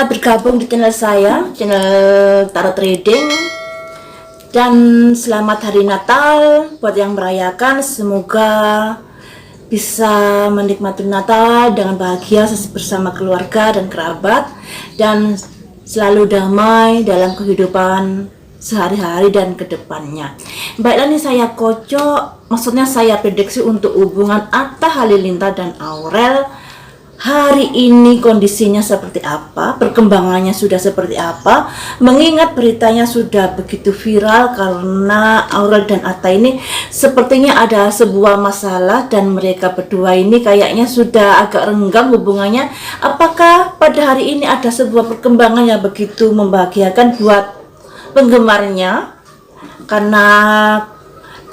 bergabung di channel saya, channel Tarot Trading. Dan selamat hari Natal buat yang merayakan. Semoga bisa menikmati Natal dengan bahagia bersama keluarga dan kerabat, dan selalu damai dalam kehidupan sehari-hari dan kedepannya. Baiklah, nih saya kocok, maksudnya saya prediksi untuk hubungan Atta Halilintar dan Aurel hari ini. Kondisinya seperti apa, perkembangannya sudah seperti apa, mengingat beritanya sudah begitu viral karena Aurel dan Atta ini sepertinya ada sebuah masalah dan mereka berdua ini kayaknya sudah agak renggang hubungannya. Apakah pada hari ini ada sebuah perkembangan yang begitu membahagiakan buat penggemarnya, karena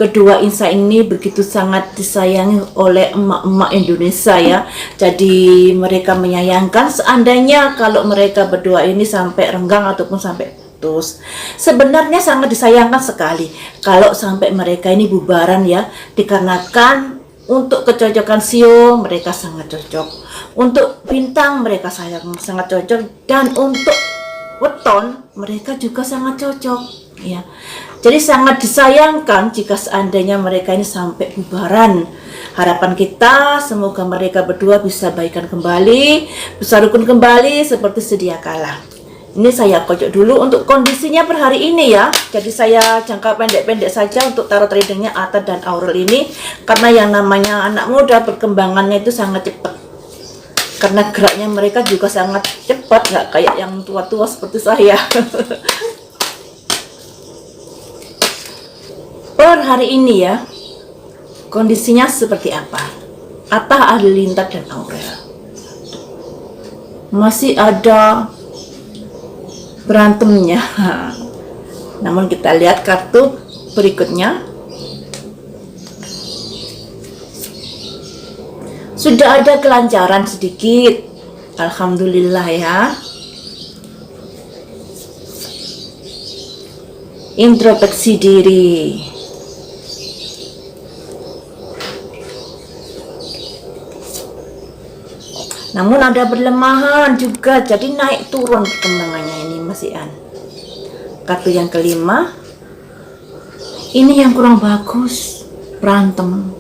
kedua insan ini begitu sangat disayangi oleh emak-emak Indonesia ya. Jadi mereka menyayangkan seandainya kalau mereka berdua ini sampai renggang ataupun sampai putus. Sebenarnya sangat disayangkan sekali kalau sampai mereka ini bubaran ya, dikarenakan untuk kecocokan Sio mereka sangat cocok, untuk Bintang mereka sangat cocok, dan untuk Weton mereka juga sangat cocok ya. Jadi sangat disayangkan jika seandainya mereka ini sampai bubaran. Harapan kita semoga mereka berdua bisa baikan kembali, bisa rukun kembali seperti sedia kala. Ini saya kocok dulu untuk kondisinya per hari ini ya. Jadi saya jangka pendek-pendek saja untuk tarot tradingnya Atta dan Aurel ini, karena yang namanya anak muda perkembangannya itu sangat cepat. Karena geraknya mereka juga sangat cepat, nggak kayak yang tua-tua seperti saya. Per hari ini ya, kondisinya seperti apa? Atta Halilintar dan Aurel masih ada berantemnya. Namun kita lihat kartu berikutnya. Sudah ada kelancaran sedikit, alhamdulillah ya. Introspeksi diri. Namun ada berlemahan juga, jadi naik turun perkembangannya ini Mas Ian. Kartu yang kelima, ini yang kurang bagus, berantem.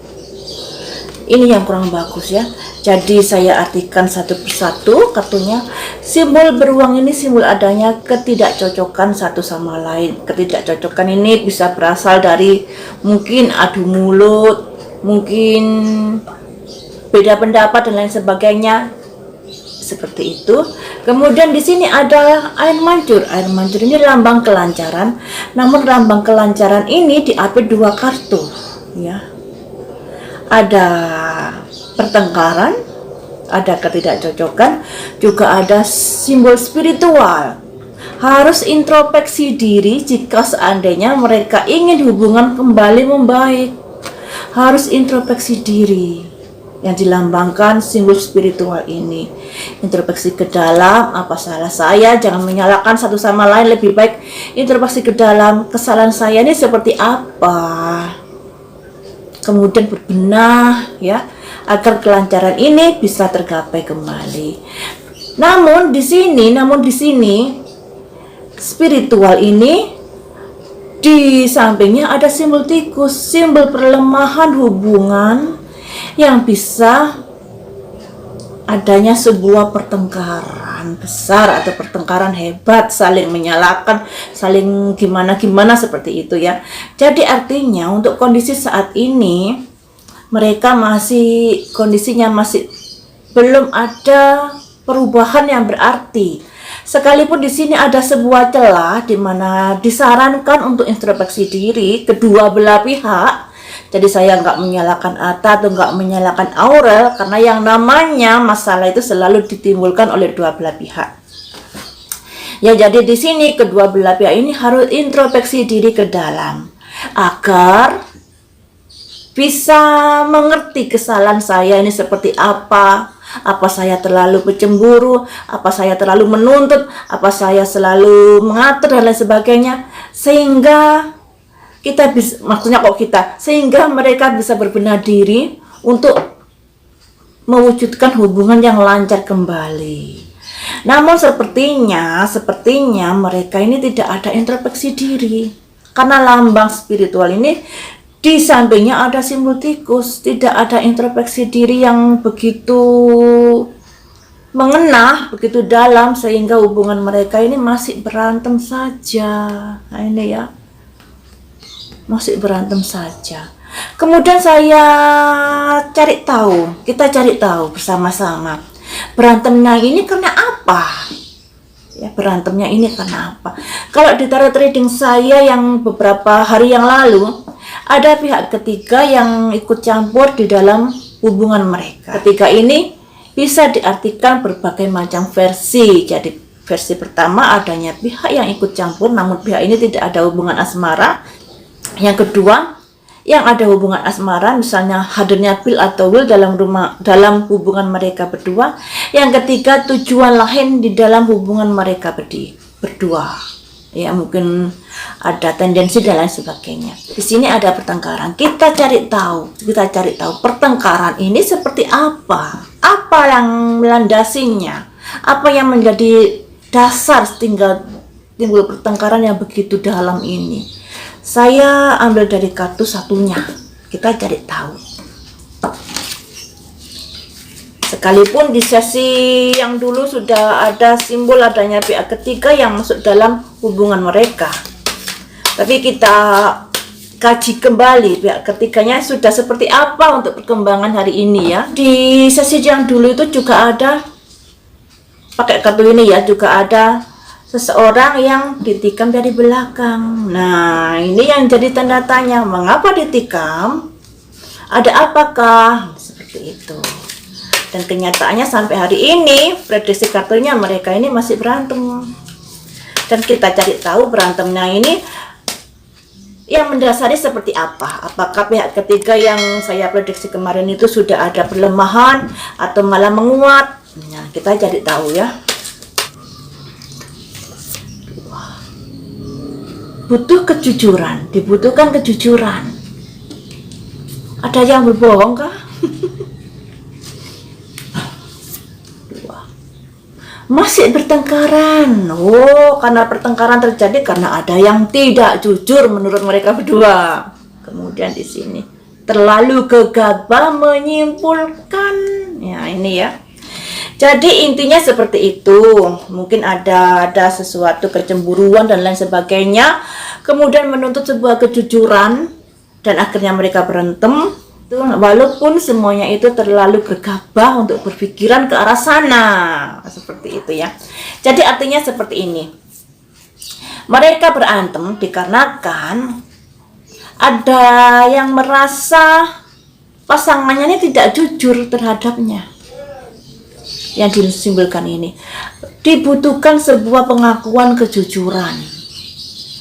Ini yang kurang bagus ya. Jadi saya artikan satu persatu kartunya. Simbol beruang ini simbol adanya ketidakcocokan satu sama lain. Ketidakcocokan ini bisa berasal dari mungkin adu mulut, mungkin beda pendapat dan lain sebagainya. Seperti itu. Kemudian di sini ada air mancur. Air mancur ini lambang kelancaran. Namun lambang kelancaran ini diapit dua kartu, ya. Ada pertengkaran, ada ketidakcocokan, juga ada simbol spiritual. Harus introspeksi diri jika seandainya mereka ingin hubungan kembali membaik. Harus introspeksi diri yang dilambangkan simbol spiritual ini. Introspeksi ke dalam, apa salah saya, jangan menyalahkan satu sama lain, lebih baik introspeksi ke dalam, kesalahan saya ini seperti apa, kemudian berbenah ya, agar kelancaran ini bisa tergapai kembali. Namun di sini spiritual ini di sampingnya ada simbol tikus, simbol perlemahan hubungan, yang bisa adanya sebuah pertengkaran besar atau pertengkaran hebat, saling menyalahkan, saling gimana-gimana seperti itu ya. Jadi artinya untuk kondisi saat ini mereka kondisinya masih belum ada perubahan yang berarti. Sekalipun di sini ada sebuah celah di mana disarankan untuk introspeksi diri kedua belah pihak. Jadi saya nggak menyalahkan Atta atau nggak menyalahkan Aurel, karena yang namanya masalah itu selalu ditimbulkan oleh dua belah pihak. Ya, jadi di sini kedua belah pihak ini harus introspeksi diri ke dalam agar bisa mengerti kesalahan saya ini seperti apa. Apa saya terlalu pencemburu, apa saya terlalu menuntut, apa saya selalu mengatur dan lain sebagainya, sehingga kita bisa, sehingga mereka bisa berbenah diri untuk mewujudkan hubungan yang lancar kembali. Namun sepertinya mereka ini tidak ada introspeksi diri. Karena lambang spiritual ini di sampingnya ada simbol tikus, tidak ada introspeksi diri yang begitu mengena, begitu dalam, sehingga hubungan mereka ini masih berantem saja. Nah ini ya, masih berantem saja. Kemudian kita cari tahu bersama-sama, berantemnya ini karena apa? Ya, berantemnya ini karena apa? Kalau di tarot reading saya yang beberapa hari yang lalu, ada pihak ketiga yang ikut campur di dalam hubungan mereka. Ketiga ini bisa diartikan berbagai macam versi. Jadi versi pertama adanya pihak yang ikut campur namun pihak ini tidak ada hubungan asmara. Yang kedua, yang ada hubungan asmara, misalnya hadirnya Bill atau Will dalam hubungan mereka berdua. Yang ketiga, tujuan lain di dalam hubungan mereka berdua. Ya, mungkin ada tendensi dan lain sebagainya. Di sini ada pertengkaran. Kita cari tahu pertengkaran ini seperti apa? Apa yang melandasinya? Apa yang menjadi dasar timbul pertengkaran yang begitu dalam ini? Saya ambil dari kartu satunya. Kita cari tahu. Sekalipun di sesi yang dulu sudah ada simbol adanya pihak ketiga yang masuk dalam hubungan mereka, tapi kita kaji kembali pihak ketiganya sudah seperti apa untuk perkembangan hari ini ya. Di sesi yang dulu itu juga ada, pakai kartu ini ya, juga ada seseorang yang ditikam dari belakang. Nah, ini yang jadi tanda tanya, mengapa ditikam? Ada apakah? Seperti itu. Dan kenyataannya sampai hari ini, prediksi kartunya mereka ini masih berantem. Dan kita cari tahu berantemnya ini yang mendasari seperti apa. Apakah pihak ketiga yang saya prediksi kemarin itu sudah ada perlemahan atau malah menguat? Nah, kita cari tahu ya. Dibutuhkan kejujuran. Ada yang berbohong kah? Masih bertengkaran. Oh, karena pertengkaran terjadi karena ada yang tidak jujur menurut mereka berdua. Kemudian di sini terlalu gegabah menyimpulkan. Ya, ini ya. Jadi intinya seperti itu. Mungkin ada sesuatu kecemburuan dan lain sebagainya. Kemudian menuntut sebuah kejujuran dan akhirnya mereka berantem. Walaupun semuanya itu terlalu gegabah untuk berpikiran ke arah sana, seperti itu ya. Jadi artinya seperti ini, mereka berantem dikarenakan ada yang merasa pasangannya ini tidak jujur terhadapnya. Yang disimbolkan ini dibutuhkan sebuah pengakuan kejujuran.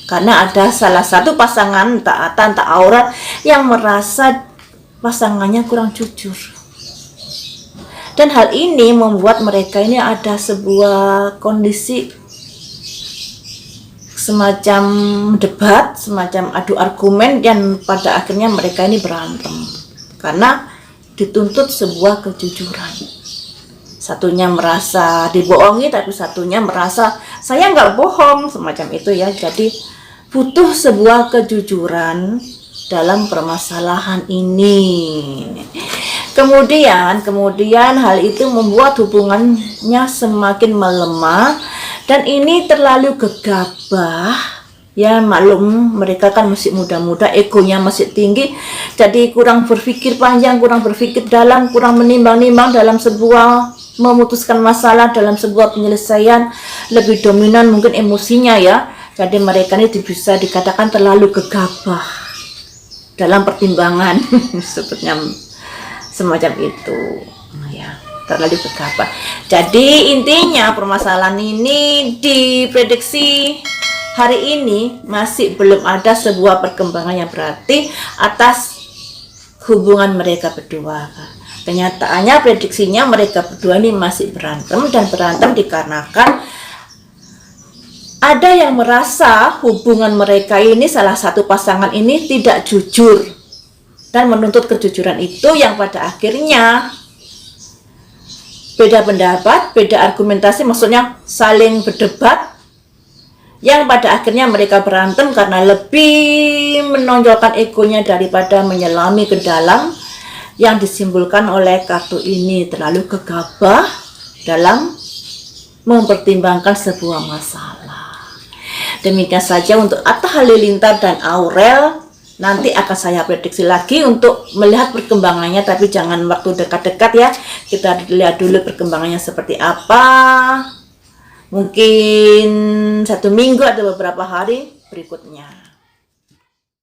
Karena ada salah satu pasangan entah aurat yang merasa pasangannya kurang jujur. Dan hal ini membuat mereka ini ada sebuah kondisi semacam debat, semacam adu argumen, dan pada akhirnya mereka ini berantem karena dituntut sebuah kejujuran. Satunya merasa dibohongi, tapi satunya merasa saya nggak bohong, semacam itu ya. Jadi butuh sebuah kejujuran dalam permasalahan ini. Kemudian hal itu membuat hubungannya semakin melemah dan ini terlalu gegabah. Ya maklum, mereka kan masih muda-muda, egonya masih tinggi, jadi kurang berpikir panjang, kurang berpikir dalam, kurang menimbang-nimbang dalam sebuah memutuskan masalah, dalam sebuah penyelesaian. Lebih dominan mungkin emosinya ya. Jadi mereka ini bisa dikatakan terlalu gegabah dalam pertimbangan sebetulnya semacam itu ya, terlalu gegabah. Jadi intinya permasalahan ini diprediksi hari ini masih belum ada sebuah perkembangan yang berarti atas hubungan mereka berdua. Kenyataannya prediksinya mereka berdua ini masih berantem, dan berantem dikarenakan ada yang merasa hubungan mereka ini, salah satu pasangan ini tidak jujur dan menuntut kejujuran itu, yang pada akhirnya beda pendapat, beda argumentasi, maksudnya saling berdebat, yang pada akhirnya mereka berantem karena lebih menonjolkan egonya daripada menyelami ke dalam yang disimbolkan oleh kartu ini, terlalu gegabah dalam mempertimbangkan sebuah masalah. Demikian saja untuk Atta Halilintar dan Aurel. Nanti akan saya prediksi lagi untuk melihat perkembangannya, tapi jangan waktu dekat-dekat ya. Kita lihat dulu perkembangannya seperti apa. Mungkin 1 minggu atau beberapa hari berikutnya.